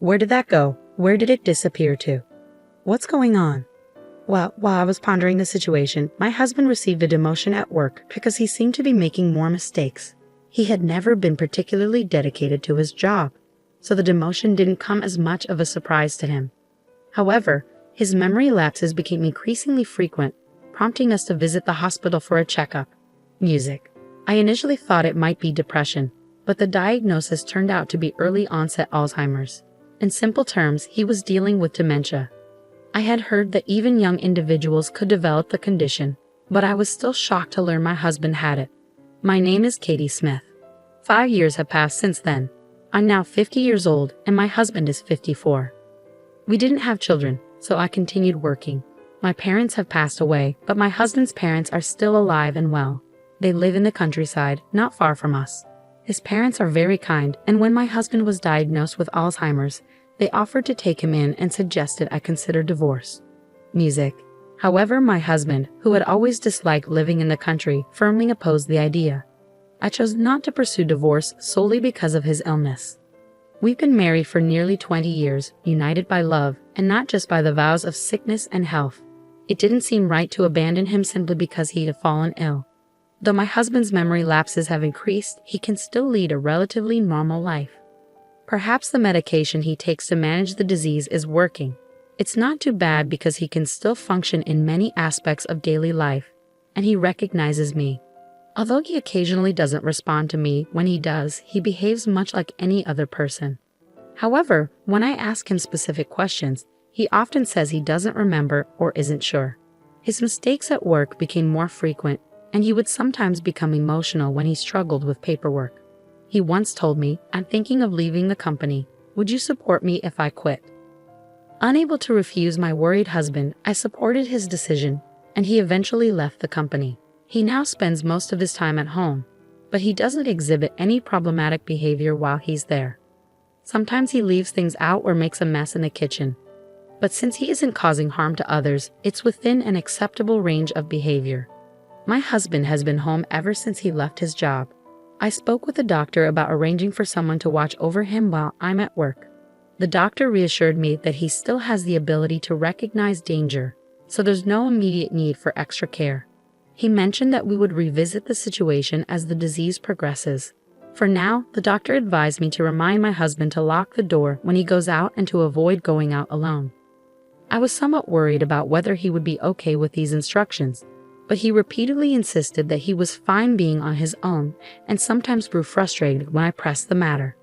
Where did that go? Where did it disappear to? What's going on? Well, while I was pondering the situation, my husband received a demotion at work because he seemed to be making more mistakes. He had never been particularly dedicated to his job, so the demotion didn't come as much of a surprise to him. However, his memory lapses became increasingly frequent, prompting us to visit the hospital for a checkup. Music. I initially thought it might be depression, but the diagnosis turned out to be early onset Alzheimer's. In simple terms, he was dealing with dementia. I had heard that even young individuals could develop the condition, but I was still shocked to learn my husband had it. My name is Katie Smith. 5 years have passed since then. I'm now 50 years old and my husband is 54. We didn't have children, so I continued working. My parents have passed away, but my husband's parents are still alive and well. They live in the countryside, not far from us. His parents are very kind, and when my husband was diagnosed with Alzheimer's, they offered to take him in and suggested I consider divorce. Music. However, my husband, who had always disliked living in the country, firmly opposed the idea. I chose not to pursue divorce solely because of his illness. We've been married for nearly 20 years, united by love, and not just by the vows of sickness and health. It didn't seem right to abandon him simply because he had fallen ill. Though my husband's memory lapses have increased, he can still lead a relatively normal life. Perhaps the medication he takes to manage the disease is working. It's not too bad because he can still function in many aspects of daily life, and he recognizes me. Although he occasionally doesn't respond to me, when he does, he behaves much like any other person. However, when I ask him specific questions, he often says he doesn't remember or isn't sure. His mistakes at work became more frequent, and he would sometimes become emotional when he struggled with paperwork. He once told me, "I'm thinking of leaving the company. Would you support me if I quit?" Unable to refuse my worried husband, I supported his decision, and he eventually left the company. He now spends most of his time at home, but he doesn't exhibit any problematic behavior while he's there. Sometimes he leaves things out or makes a mess in the kitchen. But since he isn't causing harm to others, it's within an acceptable range of behavior. My husband has been home ever since he left his job. I spoke with the doctor about arranging for someone to watch over him while I'm at work. The doctor reassured me that he still has the ability to recognize danger, so there's no immediate need for extra care. He mentioned that we would revisit the situation as the disease progresses. For now, the doctor advised me to remind my husband to lock the door when he goes out and to avoid going out alone. I was somewhat worried about whether he would be okay with these instructions, but he repeatedly insisted that he was fine being on his own and sometimes grew frustrated when I pressed the matter.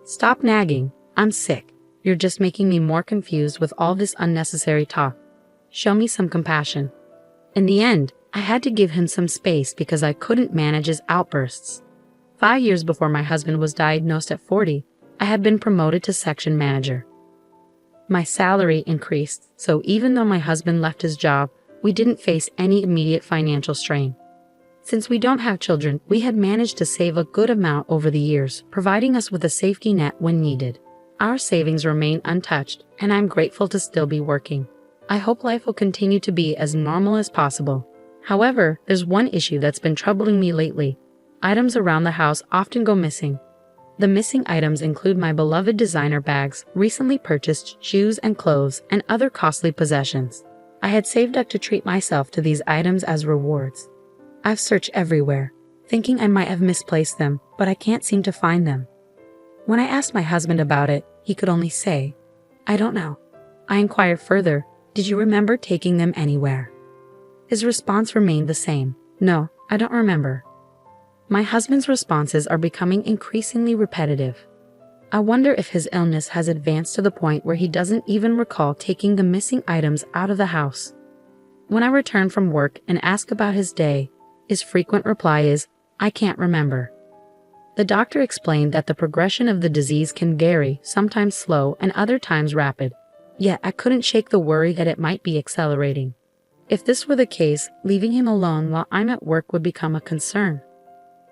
"Stop nagging. I'm sick. You're just making me more confused with all this unnecessary talk. Show me some compassion." In the end, I had to give him some space because I couldn't manage his outbursts. 5 years before my husband was diagnosed at 40, I had been promoted to section manager. My salary increased, so even though my husband left his job, we didn't face any immediate financial strain. Since we don't have children, we had managed to save a good amount over the years, providing us with a safety net when needed. Our savings remain untouched, and I'm grateful to still be working. I hope life will continue to be as normal as possible. However, there's one issue that's been troubling me lately. Items around the house often go missing. The missing items include my beloved designer bags, recently purchased shoes and clothes, and other costly possessions. I had saved up to treat myself to these items as rewards. I've searched everywhere, thinking I might have misplaced them, but I can't seem to find them. When I asked my husband about it, he could only say, "I don't know." I inquired further, "Did you remember taking them anywhere?" His response remained the same, "No, I don't remember." My husband's responses are becoming increasingly repetitive. I wonder if his illness has advanced to the point where he doesn't even recall taking the missing items out of the house. When I return from work and ask about his day, his frequent reply is, "I can't remember." The doctor explained that the progression of the disease can vary, sometimes slow and other times rapid. Yet I couldn't shake the worry that it might be accelerating. If this were the case, leaving him alone while I'm at work would become a concern.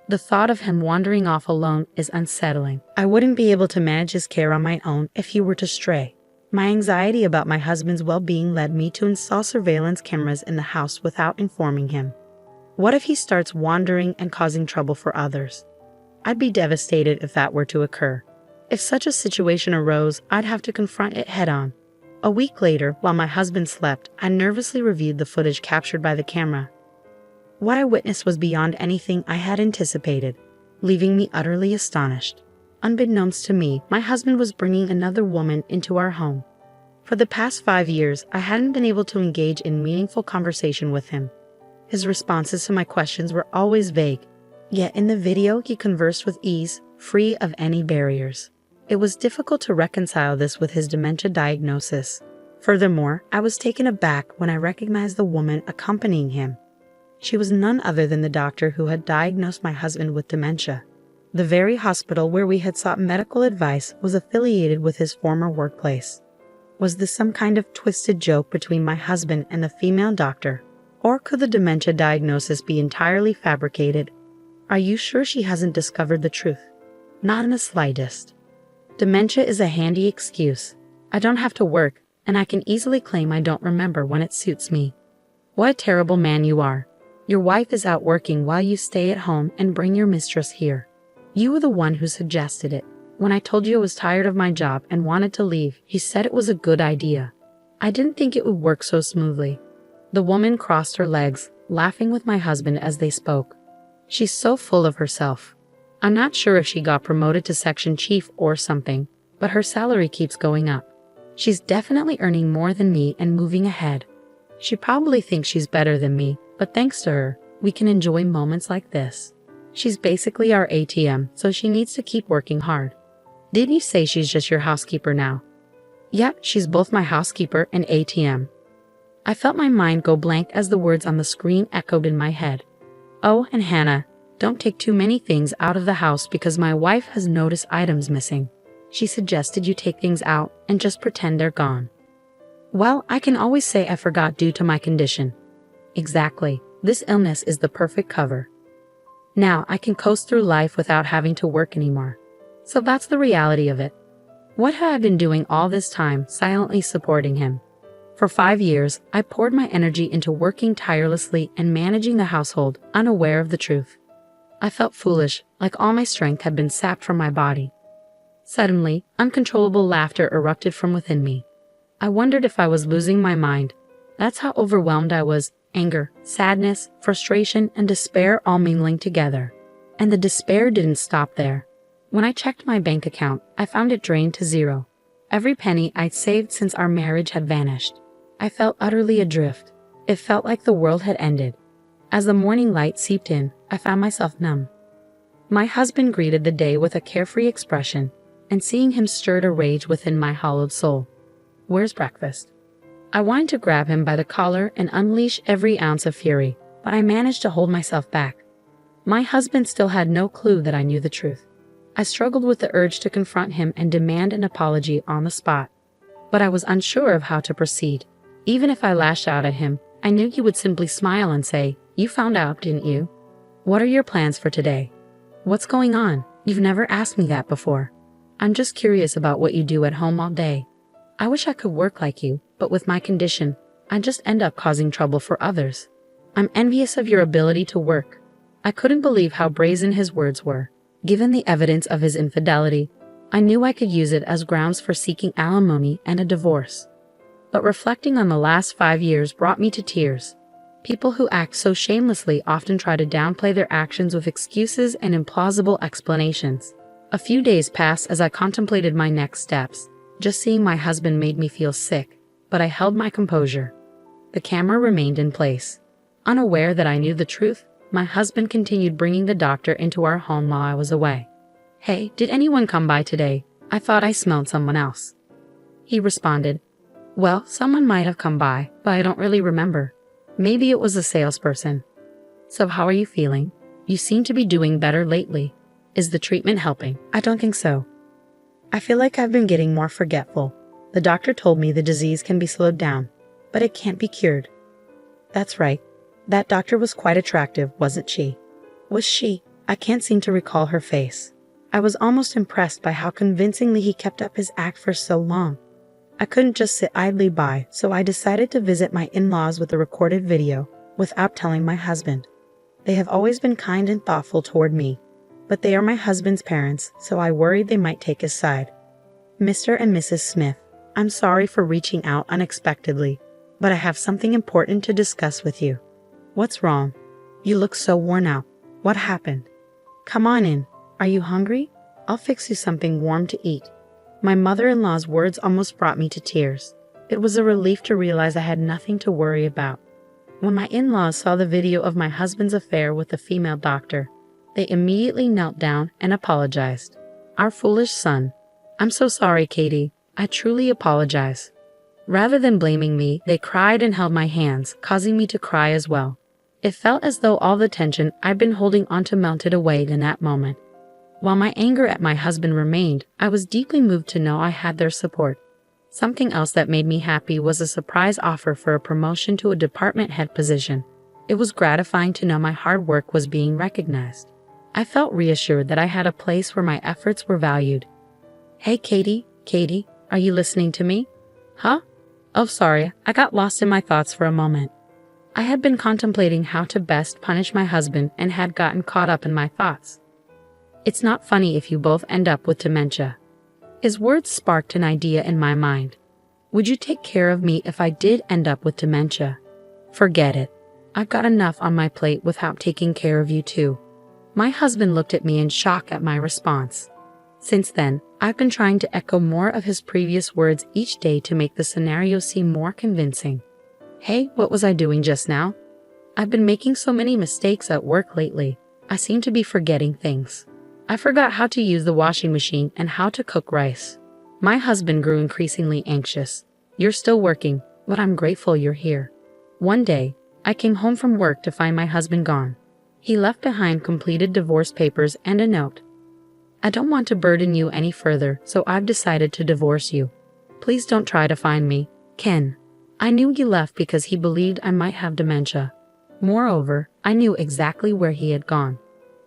The thought of him wandering off alone is unsettling. I wouldn't be able to manage his care on my own if he were to stray. My anxiety about my husband's well-being led me to install surveillance cameras in the house without informing him. What if he starts wandering and causing trouble for others? I'd be devastated if that were to occur. If such a situation arose, I'd have to confront it head-on. A week later, while my husband slept, I nervously reviewed the footage captured by the camera. What I witnessed was beyond anything I had anticipated, leaving me utterly astonished. Unbeknownst to me, my husband was bringing another woman into our home. For the past 5 years, I hadn't been able to engage in meaningful conversation with him. His responses to my questions were always vague, yet in the video he conversed with ease, free of any barriers. It was difficult to reconcile this with his dementia diagnosis. Furthermore, I was taken aback when I recognized the woman accompanying him. She was none other than the doctor who had diagnosed my husband with dementia. The very hospital where we had sought medical advice was affiliated with his former workplace. Was this some kind of twisted joke between my husband and the female doctor? Or could the dementia diagnosis be entirely fabricated? Are you sure she hasn't discovered the truth? Not in the slightest. Dementia is a handy excuse. I don't have to work, and I can easily claim I don't remember when it suits me. What a terrible man you are. Your wife is out working while you stay at home and bring your mistress here. You were the one who suggested it. When I told you I was tired of my job and wanted to leave, you said it was a good idea. I didn't think it would work so smoothly. The woman crossed her legs, laughing with my husband as they spoke. She's so full of herself. I'm not sure if she got promoted to section chief or something, but her salary keeps going up. She's definitely earning more than me and moving ahead. She probably thinks she's better than me, but thanks to her, we can enjoy moments like this. She's basically our ATM, so she needs to keep working hard. Didn't you say she's just your housekeeper now? Yeah, she's both my housekeeper and ATM. I felt my mind go blank as the words on the screen echoed in my head. Oh, and Hannah, don't take too many things out of the house because my wife has noticed items missing. She suggested you take things out and just pretend they're gone. Well, I can always say I forgot due to my condition. Exactly. This illness is the perfect cover. Now I can coast through life without having to work anymore. So that's the reality of it. What have I been doing all this time, silently supporting him? For 5 years, I poured my energy into working tirelessly and managing the household, unaware of the truth. I felt foolish, like all my strength had been sapped from my body. Suddenly, uncontrollable laughter erupted from within me. I wondered if I was losing my mind. That's how overwhelmed I was, anger, sadness, frustration, and despair all mingling together. And the despair didn't stop there. When I checked my bank account, I found it drained to zero. Every penny I'd saved since our marriage had vanished. I felt utterly adrift. It felt like the world had ended. As the morning light seeped in, I found myself numb. My husband greeted the day with a carefree expression, and seeing him stirred a rage within my hollowed soul. Where's breakfast? I wanted to grab him by the collar and unleash every ounce of fury, but I managed to hold myself back. My husband still had no clue that I knew the truth. I struggled with the urge to confront him and demand an apology on the spot, but I was unsure of how to proceed. Even if I lashed out at him, I knew he would simply smile and say, "You found out, didn't you? What are your plans for today? What's going on? You've never asked me that before. I'm just curious about what you do at home all day. I wish I could work like you, but with my condition, I just end up causing trouble for others. I'm envious of your ability to work." I couldn't believe how brazen his words were. Given the evidence of his infidelity, I knew I could use it as grounds for seeking alimony and a divorce. But reflecting on the last 5 years brought me to tears. People who act so shamelessly often try to downplay their actions with excuses and implausible explanations. A few days passed as I contemplated my next steps. Just seeing my husband made me feel sick, but I held my composure. The camera remained in place. Unaware that I knew the truth, my husband continued bringing the doctor into our home while I was away. "Hey, did anyone come by today? I thought I smelled someone else." He responded, "Well, someone might have come by, but I don't really remember. Maybe it was a salesperson." "So how are you feeling? You seem to be doing better lately. Is the treatment helping?" "I don't think so. I feel like I've been getting more forgetful. The doctor told me the disease can be slowed down, but it can't be cured." "That's right. That doctor was quite attractive, wasn't she?" "Was she?" I can't seem to recall her face. I was almost impressed by how convincingly he kept up his act for so long. I couldn't just sit idly by, so I decided to visit my in-laws with a recorded video, without telling my husband. They have always been kind and thoughtful toward me, but they are my husband's parents, so I worried they might take his side. Mr. and Mrs. Smith, I'm sorry for reaching out unexpectedly, but I have something important to discuss with you. What's wrong? You look so worn out. What happened? Come on in. Are you hungry? I'll fix you something warm to eat. My mother-in-law's words almost brought me to tears. It was a relief to realize I had nothing to worry about. When my in-laws saw the video of my husband's affair with the female doctor, they immediately knelt down and apologized. Our foolish son. I'm so sorry, Katie. I truly apologize. Rather than blaming me, they cried and held my hands, causing me to cry as well. It felt as though all the tension I'd been holding onto melted away in that moment. While my anger at my husband remained, I was deeply moved to know I had their support. Something else that made me happy was a surprise offer for a promotion to a department head position. It was gratifying to know my hard work was being recognized. I felt reassured that I had a place where my efforts were valued. Hey, Katie, are you listening to me? Huh? Oh, sorry, I got lost in my thoughts for a moment. I had been contemplating how to best punish my husband and had gotten caught up in my thoughts. It's not funny if you both end up with dementia. His words sparked an idea in my mind. Would you take care of me if I did end up with dementia? Forget it. I've got enough on my plate without taking care of you too. My husband looked at me in shock at my response. Since then, I've been trying to echo more of his previous words each day to make the scenario seem more convincing. Hey, what was I doing just now? I've been making so many mistakes at work lately. I seem to be forgetting things. I forgot how to use the washing machine and how to cook rice. My husband grew increasingly anxious. You're still working, but I'm grateful you're here. One day, I came home from work to find my husband gone. He left behind completed divorce papers and a note. I don't want to burden you any further, so I've decided to divorce you. Please don't try to find me, Ken. I knew he left because he believed I might have dementia. Moreover, I knew exactly where he had gone.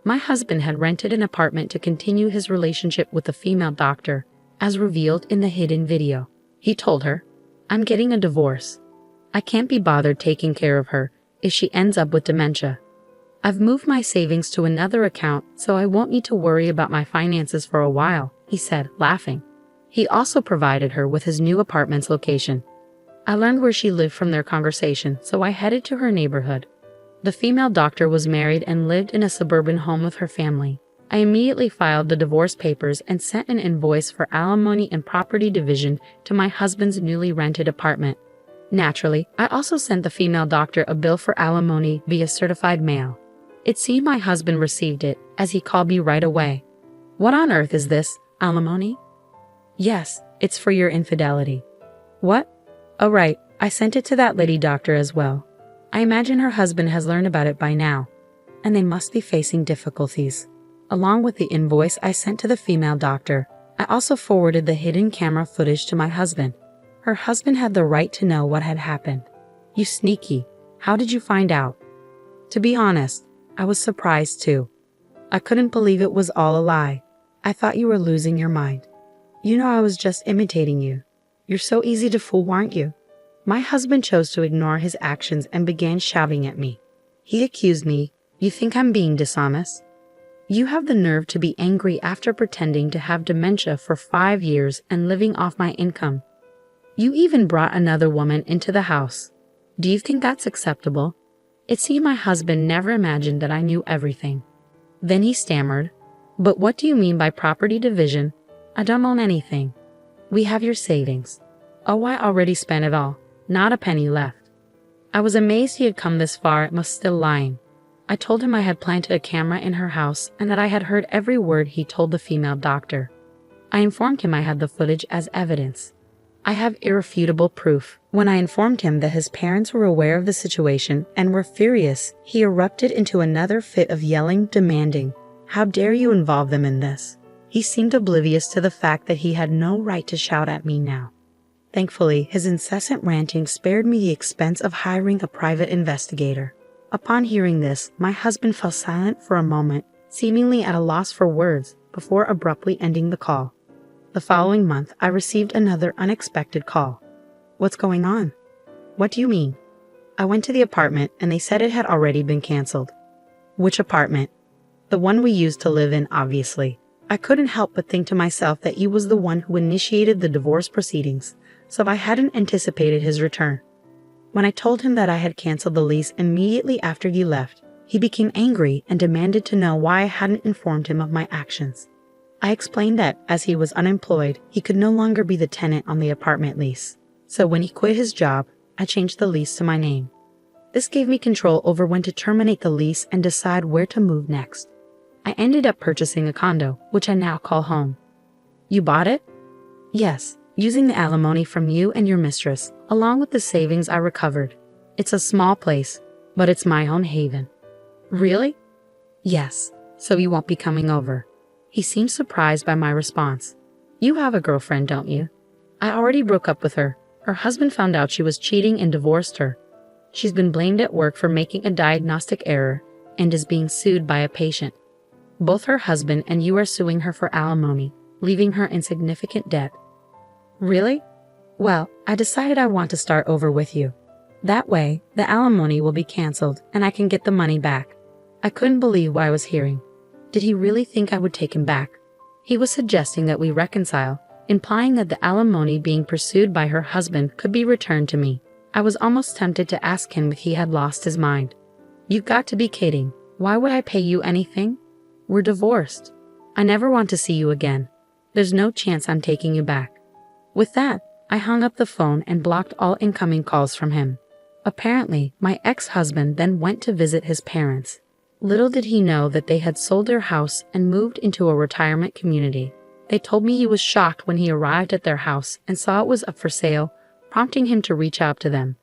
My husband had rented an apartment to continue his relationship with the female doctor, as revealed in the hidden video. He told her, I'm getting a divorce. I can't be bothered taking care of her if she ends up with dementia. I've moved my savings to another account so I won't need to worry about my finances for a while, he said, laughing. He also provided her with his new apartment's location. I learned where she lived from their conversation, so I headed to her neighborhood. The female doctor was married and lived in a suburban home with her family. I immediately filed the divorce papers and sent an invoice for alimony and property division to my husband's newly rented apartment. Naturally, I also sent the female doctor a bill for alimony via certified mail. It seemed my husband received it, as he called me right away. What on earth is this, alimony? Yes, it's for your infidelity. What? Oh right, I sent it to that lady doctor as well. I imagine her husband has learned about it by now, and they must be facing difficulties. Along with the invoice I sent to the female doctor, I also forwarded the hidden camera footage to my husband. Her husband had the right to know what had happened. You sneaky, how did you find out? To be honest, I was surprised too. I couldn't believe it was all a lie. I thought you were losing your mind. You know I was just imitating you. You're so easy to fool, aren't you? My husband chose to ignore his actions and began shouting at me. He accused me, you think I'm being dishonest? You have the nerve to be angry after pretending to have dementia for 5 years and living off my income. You even brought another woman into the house. Do you think that's acceptable? It seemed my husband never imagined that I knew everything. Then he stammered, but what do you mean by property division? I don't own anything. We have your savings. Oh, I already spent it all. Not a penny left. I was amazed he had come this far and was still lying. I told him I had planted a camera in her house and that I had heard every word he told the female doctor. I informed him I had the footage as evidence. I have irrefutable proof. When I informed him that his parents were aware of the situation and were furious, he erupted into another fit of yelling, demanding, "How dare you involve them in this?" He seemed oblivious to the fact that he had no right to shout at me now. Thankfully, his incessant ranting spared me the expense of hiring a private investigator. Upon hearing this, my husband fell silent for a moment, seemingly at a loss for words, before abruptly ending the call. The following month, I received another unexpected call. What's going on? What do you mean? I went to the apartment and they said it had already been canceled. Which apartment? the one we used to live in, obviously. I couldn't help but think to myself that he was the one who initiated the divorce proceedings, so I hadn't anticipated his return. When I told him that I had canceled the lease immediately after he left, he became angry and demanded to know why I hadn't informed him of my actions. I explained that, as he was unemployed, he could no longer be the tenant on the apartment lease. So when he quit his job, I changed the lease to my name. This gave me control over when to terminate the lease and decide where to move next. I ended up purchasing a condo, which I now call home. You bought it? Yes, using the alimony from you and your mistress, along with the savings I recovered. It's a small place, but it's my own haven. Really? Yes, so you won't be coming over. He seemed surprised by my response. You have a girlfriend, don't you? I already broke up with her. Her husband found out she was cheating and divorced her. She's been blamed at work for making a diagnostic error and is being sued by a patient. Both her husband and you are suing her for alimony, leaving her in significant debt. Really? Well, I decided I want to start over with you. That way, the alimony will be canceled and I can get the money back. I couldn't believe what I was hearing. Did he really think I would take him back? He was suggesting that we reconcile, implying that the alimony being pursued by her husband could be returned to me. I was almost tempted to ask him if he had lost his mind. You've got to be kidding. Why would I pay you anything? We're divorced. I never want to see you again. There's no chance I'm taking you back. With that, I hung up the phone and blocked all incoming calls from him. Apparently, my ex-husband then went to visit his parents. Little did he know that they had sold their house and moved into a retirement community. They told me he was shocked when he arrived at their house and saw it was up for sale, prompting him to reach out to them.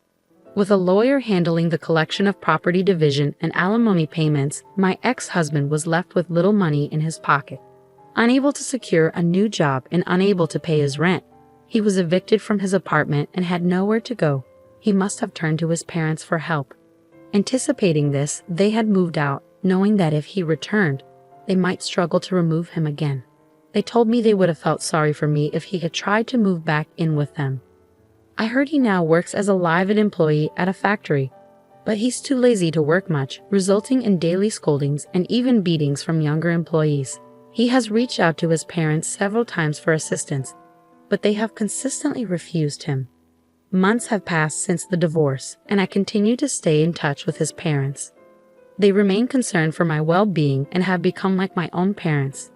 With a lawyer handling the collection of property division and alimony payments, my ex-husband was left with little money in his pocket. Unable to secure a new job and unable to pay his rent, he was evicted from his apartment and had nowhere to go. He must have turned to his parents for help. Anticipating this, they had moved out, knowing that if he returned, they might struggle to remove him again. They told me they would have felt sorry for me if he had tried to move back in with them. I heard he now works as a live-in employee at a factory, but he's too lazy to work much, resulting in daily scoldings and even beatings from younger employees. He has reached out to his parents several times for assistance, but they have consistently refused him. Months have passed since the divorce, and I continue to stay in touch with his parents. They remain concerned for my well-being and have become like my own parents.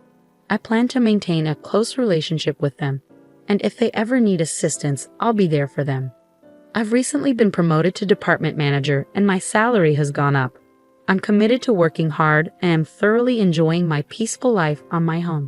I plan to maintain a close relationship with them, and if they ever need assistance, I'll be there for them. I've recently been promoted to department manager and my salary has gone up. I'm committed to working hard and am thoroughly enjoying my peaceful life on my own.